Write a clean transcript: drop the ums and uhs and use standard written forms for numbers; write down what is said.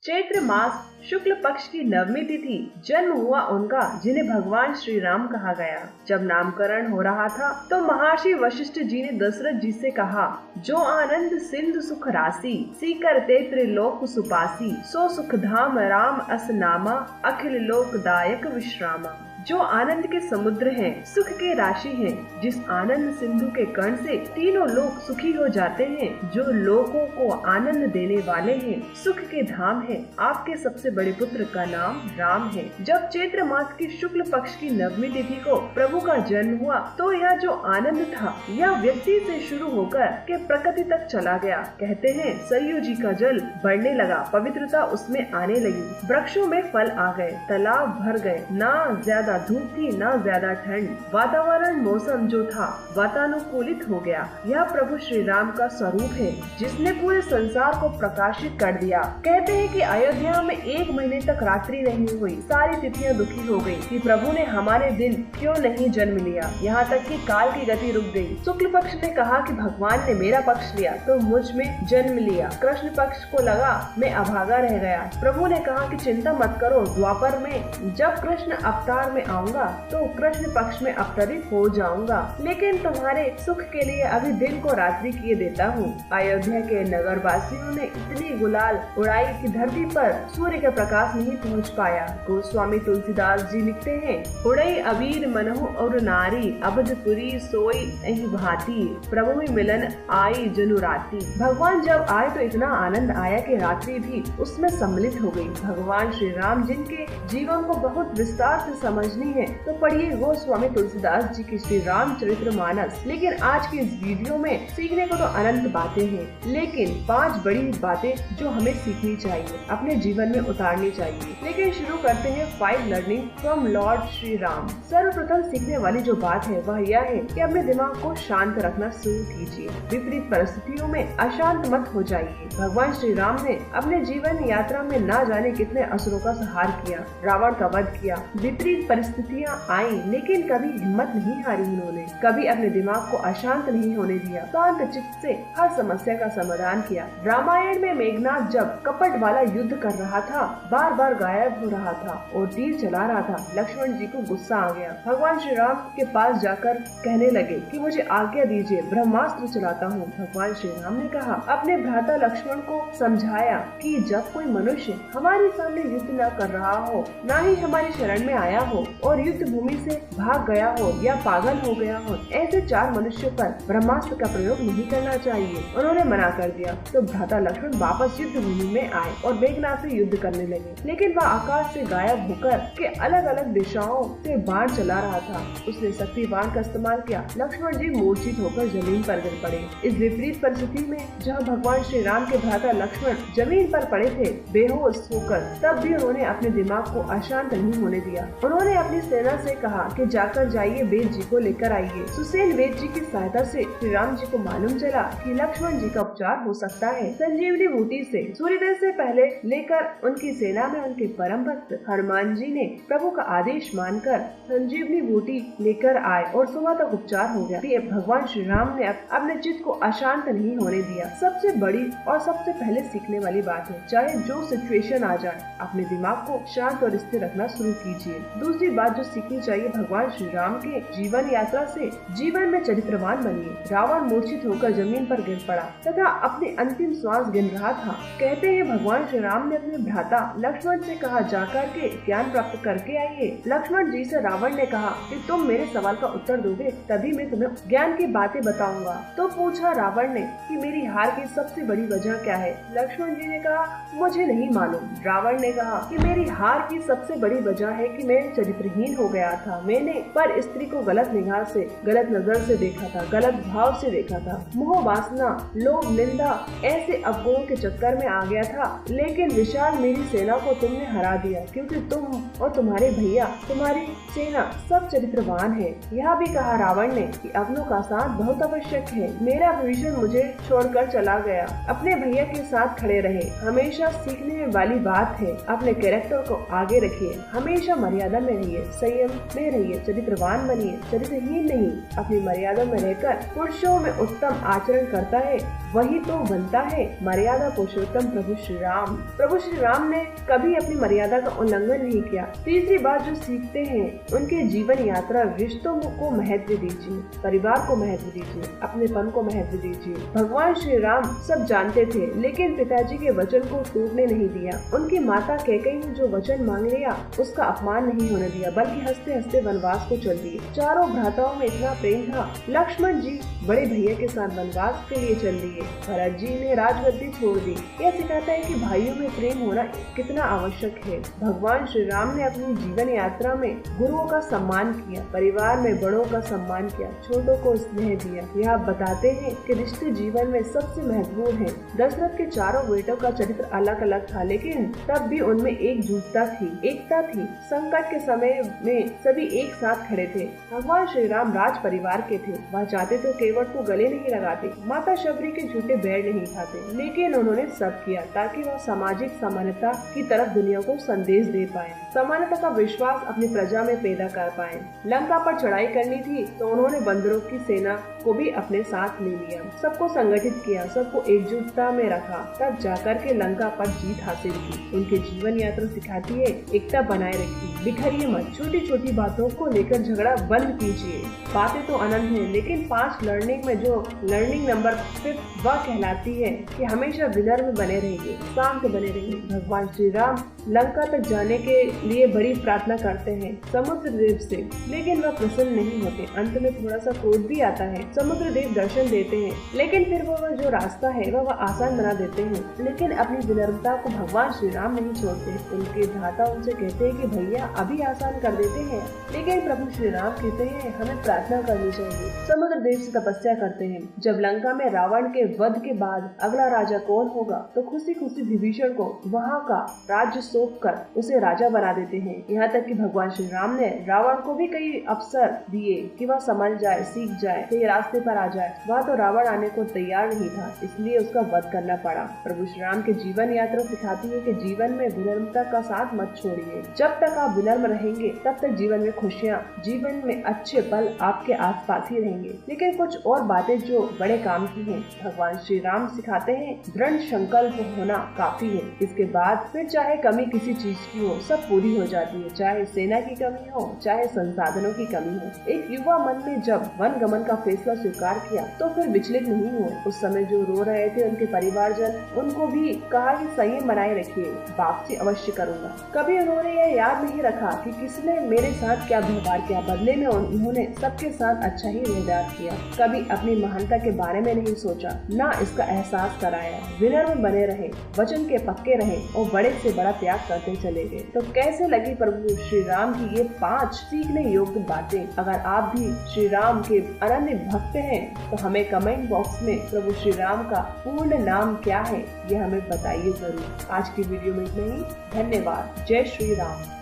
चैत्र मास शुक्ल पक्ष की नवमी तिथि जन्म हुआ उनका, जिन्हें भगवान श्री राम कहा गया। जब नामकरण हो रहा था तो महर्षि वशिष्ठ जी ने दशरथ जी से कहा, जो आनंद सिंधु सुख राशि, सीकर ते त्रिलोक सुपासी, सो सुख धाम राम अस नामा, अखिल लोक दायक विश्रामा। जो आनंद के समुद्र हैं, सुख के राशि हैं, जिस आनंद सिंधु के कण से तीनों लोग सुखी हो जाते हैं, जो लोगों को आनंद देने वाले हैं, सुख के धाम है, आपके सबसे बड़े पुत्र का नाम राम है। जब चैत्र मास की शुक्ल पक्ष की नवमी तिथि को प्रभु का जन्म हुआ तो यह जो आनंद था, यह व्यक्ति से शुरू होकर के प्रकृति तक चला गया। कहते हैं सरयू जी का जल बढ़ने लगा, पवित्रता उसमें आने लगी, वृक्षों में फल आ गए, तालाब भर गए, ना ज्यादा धूप थी ना ज्यादा ठंड, वातावरण मौसम जो था वातानुकूलित हो गया। यह प्रभु श्री राम का स्वरूप है, जिसने पूरे संसार को प्रकाशित कर दिया। कहते हैं कि अयोध्या में 1 महीने तक रात्रि नहीं हुई, सारी तिथियां दुखी हो गई कि प्रभु ने हमारे दिन क्यों नहीं जन्म लिया। यहाँ तक कि काल की गति रुक गई। शुक्ल पक्ष ने कहा कि भगवान ने मेरा पक्ष लिया तो मुझ में जन्म लिया। कृष्ण पक्ष को लगा मैं अभागा रह गया। प्रभु ने कहा कि चिंता मत करो, द्वापर में जब कृष्ण अवतार में आऊंगा तो कृष्ण पक्ष में अवतरित हो जाऊंगा, लेकिन तुम्हारे सुख के लिए अभी दिन को रात्रि किए देता हूँ। अयोध्या के नगर वासियों ने इतनी गुलाल उड़ाई कि धरती पर सूर्य का प्रकाश नहीं पहुँच पाया। गोस्वामी तुलसीदास जी लिखते हैं, उड़ई अबीर मनहु और नारी, अबधपुरी सोई नहीं भाती, प्रभु में मिलन आई जनु राती। भगवान जब आए तो इतना आनंद आया कि रात्रि भी उसमें सम्मिलित हो गई। भगवान श्री राम जिनके जीवन को बहुत विस्तार से समझनी है तो पढ़िए गोस्वामी तुलसीदास जी की श्री रामचरितमानस। लेकिन आज की इस वीडियो में सीखने को तो अनंत बातें हैं, लेकिन 5 बड़ी बातें जो हमें सीखनी चाहिए, अपने जीवन में उतारनी चाहिए। लेकिन शुरू करते हैं 5 learning from Lord Shri Ram. सर्वप्रथम सीखने वाली जो बात है वह यह है कि अपने दिमाग को शांत रखना शुरू कीजिए। विपरीत परिस्थितियों में अशांत मत हो जाइए। भगवान श्री राम ने अपने जीवन यात्रा में ना जाने कितने असुरों का संहार किया, रावण का वध किया। विपरीत परिस्थितियाँ आई लेकिन कभी हिम्मत नहीं हारी उन्होंने, कभी अपने दिमाग को अशांत नहीं होने दिया, शांत चित्त से हर समस्या का समाधान किया। रामायण में मेघनाथ जब कपट वाला युद्ध कर रहा था, बार बार गायब हो रहा था और तीर चला रहा था, लक्ष्मण जी को गुस्सा आ गया। भगवान श्री राम के पास जाकर कहने लगे कि मुझे आज्ञा दीजिए, ब्रह्मास्त्र चलाता हूँ। भगवान श्री राम ने कहा, अपने भ्राता लक्ष्मण को समझाया कि जब कोई मनुष्य हमारे सामने युद्ध न कर रहा हो, न ही हमारी शरण में आया हो और युद्ध भूमि से भाग गया हो या पागल हो गया हो, ऐसे 4 मनुष्यों पर ब्रह्मास्त्र का प्रयोग नहीं करना चाहिए। उन्होंने मना कर दिया तो भ्राता लक्ष्मण वापस युद्ध भूमि में आए और मेघनाथ से युद्ध करने लगे, लेकिन वह आकाश से गायब होकर के अलग अलग दिशाओं से बाण चला रहा था। उसने शक्ति बाण का इस्तेमाल किया। लक्ष्मण जी मूर्छित होकर जमीन पर गिर पड़े। इस विपरीत परिस्थिति में जहाँ भगवान श्री राम के भ्राता लक्ष्मण जमीन पर पड़े थे बेहोश होकर, तब भी उन्होंने अपने दिमाग को अशांत नहीं होने दिया। उन्होंने अपनी सेना से कहा कि जाकर जाइए, वेद जी को लेकर आइए। सुसेन वेद जी की सहायता से श्री राम जी को मालूम चला कि लक्ष्मण जी का उपचार हो सकता है। संजीवनी बूटी से सूर्योदय से पहले लेकर उनकी सेना में उनके परम भक्त हनुमान जी ने प्रभु का आदेश मानकर संजीवनी बूटी लेकर आए और सुबह तक उपचार हो गया। भगवान श्री राम ने अपने चित्त को अशांत नहीं होने दिया। सबसे बड़ी और सबसे पहले सीखने वाली बात है, चाहे जो सिचुएशन आ जाए, अपने दिमाग को शांत और स्थिर रखना शुरू कीजिए। दूसरी बात जो सीखनी चाहिए, भगवान श्री राम के जीवन यात्रा से जीवन में चरित्रवान बनिए। रावण मूर्छित होकर जमीन पर गिर पड़ा तथा अपनी अंतिम श्वास गिन रहा था। कहते हैं भगवान श्री राम ने अपने भ्राता लक्ष्मण से कहा, जाकर के ज्ञान प्राप्त करके आइए। लक्ष्मण जी से रावण ने कहा कि तुम मेरे सवाल का उत्तर दोगे तभी मैं तुम्हें ज्ञान की बातें बताऊंगा। तो पूछा रावण ने कि मेरी हार की सबसे बड़ी वजह क्या है। लक्ष्मण जी ने कहा, मुझे नहीं मालूम। रावण ने कहा कि मेरी हार की सबसे बड़ी वजह है कि मैं चरित्रहीन हो गया था। मैंने पर स्त्री को गलत निगाह से, गलत नजर से देखा था, गलत भाव से देखा था। मोह वासना, लोभ, निंदा ऐसे अवगुणों के चक्कर में आ गया था। लेकिन विशाल मेरी सेना को तुमने हरा दिया, क्योंकि तुम और तुम्हारे भैया, तुम्हारी सेना सब चरित्रवान है। यह भी कहा रावण ने कि अपनों का साथ बहुत आवश्यक है। मेरा विभीषण मुझे छोड़कर चला गया, अपने भैया के साथ खड़े रहे। हमेशा सीखने वाली बात है, अपने कैरेक्टर को आगे रखिए, हमेशा मर्यादा में रहिए, संयम में रहिए, चरित्रवान बनिए, चरित्रहीन नहीं। अपनी मर्यादा में रहकर पुरुषों में उत्तम आचरण करता है वही तो बनता है मर्यादा पुरुषोत्तम प्रभु श्री राम। प्रभु श्री राम ने कभी अपनी मर्यादा का उल्लंघन नहीं किया। तीसरी बात जो सीखते हैं, उनके जीवन यात्रा रिश्तों को महत्व दीजिए, परिवार को महत्व दीजिए, अपनेपन को महत्व दीजिए। भगवान श्री राम सब जानते थे, लेकिन पिताजी के वचन को टूटने नहीं दिया। उनकी माता कैकेयी ने जो वचन मांग लिया, उसका अपमान नहीं होने दिया, बल्कि हंसते हंसते वनवास को चल दिए। चारों भ्राताओं में इतना प्रेम था। लक्ष्मण जी बड़े भैया के साथ वनवास के लिए चल दिए। भरत जी ने राजगद्दी छोड़ दी। यह सिखाता है कि भाइयों में प्रेम होना कितना आवश्यक है। भगवान श्री राम ने अपनी जीवन यात्रा में गुरुओं का सम्मान किया, परिवार में बड़ों का सम्मान किया, छोटों को स्नेह दिया। यह बताते हैं कि रिश्ते जीवन में सबसे महत्वपूर्ण है। दशरथ के चारों बेटों का चरित्र अलग अलग था, लेकिन तब भी उनमें एकजुटता थी, एकता थी। संकट के समय में सभी एक साथ खड़े थे। भगवान श्री राम राज परिवार के थे। वह चाहते तो केवट को गले नहीं लगाते, माता शबरी के झूठे बैर नहीं खाते, लेकिन उन्होंने सब किया ताकि वह सामाजिक समानता की तरफ दुनिया को संदेश दे पाए, समानता का विश्वास अपनी प्रजा में पैदा कर पाए। लंका पर चढ़ाई करनी थी तो उन्होंने बंदरों की सेना को भी अपने साथ ले लिया, सबको संगठित किया, सबको एकजुटता में रखा, तब जाकर के लंका पर जीत हासिल की। उनके जीवन यात्रा सिखाती है एकता बनाए रखिए, बिखरिए मत, छोटी छोटी बातों को लेकर झगड़ा बंद कीजिए। बातें तो अनंत है, लेकिन 5 लर्निंग में जो लर्निंग नंबर 5 वह कहलाती है कि हमेशा विनम्र में बने रहिए, शांत बने रहिए। भगवान श्री राम लंका तक जाने के लिए बड़ी प्रार्थना करते हैं समुद्र देव से, लेकिन वह प्रसन्न नहीं होते। अंत में थोड़ा सा क्रोध भी आता है। समुद्र देव दर्शन देते हैं, लेकिन फिर वह जो रास्ता है वह आसान बना देते हैं। लेकिन अपनी विनम्रता को भगवान श्री राम नहीं छोड़ते। उनके भ्राता उनसे कहते हैं कि भैया अभी आसान कर देते हैं, लेकिन प्रभु श्री राम कहते हैं हमें प्रार्थना करनी चाहिए। समुद्र देव से तपस्या करते हैं। जब लंका में रावण के वध के बाद अगला राजा कौन होगा, तो खुशी खुशी विभीषण को वहाँ का राज्य सौंप कर उसे राजा बना देते हैं। यहाँ तक कि भगवान श्री राम ने रावण को भी कई अवसर दिए कि वह समझ जाए, सीख जाए, सही रास्ते पर आ जाए। वह तो रावण आने को तैयार नहीं था, इसलिए उसका वध करना पड़ा। प्रभु श्री राम के जीवन यात्रा सिखाती है कि जीवन में विनम्रता का साथ मत छोड़िए। जब तक आप विनम्र रहेंगे तब तक जीवन में खुशियाँ, जीवन में अच्छे पल आपके आसपास ही रहेंगे। लेकिन कुछ और बातें जो बड़े काम की हैं। भगवान श्री राम सिखाते हैं दृढ़ संकल्प होना काफी है। इसके बाद फिर चाहे कमी किसी चीज की हो, सब पूरी हो जाती है। चाहे सेना की कमी हो, चाहे संसाधनों की कमी हो। एक युवा मन ने जब वन गमन का फैसला स्वीकार किया तो फिर विचलित नहीं हुए। उस समय जो रो रहे थे उनके परिवारजन, उनको भी कहा कि संयम बनाए रखिए, वापसी अवश्य करूंगा। कभी उन्होंने यह याद नहीं रखा कि किसने मेरे साथ क्या व्यवहार किया, बदले में उन्होंने सबके साथ अच्छा ही व्यवहार किया। कभी अपनी महानता के बारे में नहीं सोचा, ना इसका एहसास कराया। विनम्र बने रहे, वचन के पक्के रहे और बड़े से बड़ा त्याग करते चले गए। तो कैसे लगी प्रभु श्री राम की ये 5 सीखने योग्य बातें? अगर आप भी श्री राम के अनन्य भक्त हैं तो हमें कमेंट बॉक्स में प्रभु श्री राम का पूर्ण नाम क्या है ये हमें बताइए जरूर। आज की वीडियो में इतना ही। धन्यवाद। जय श्री राम।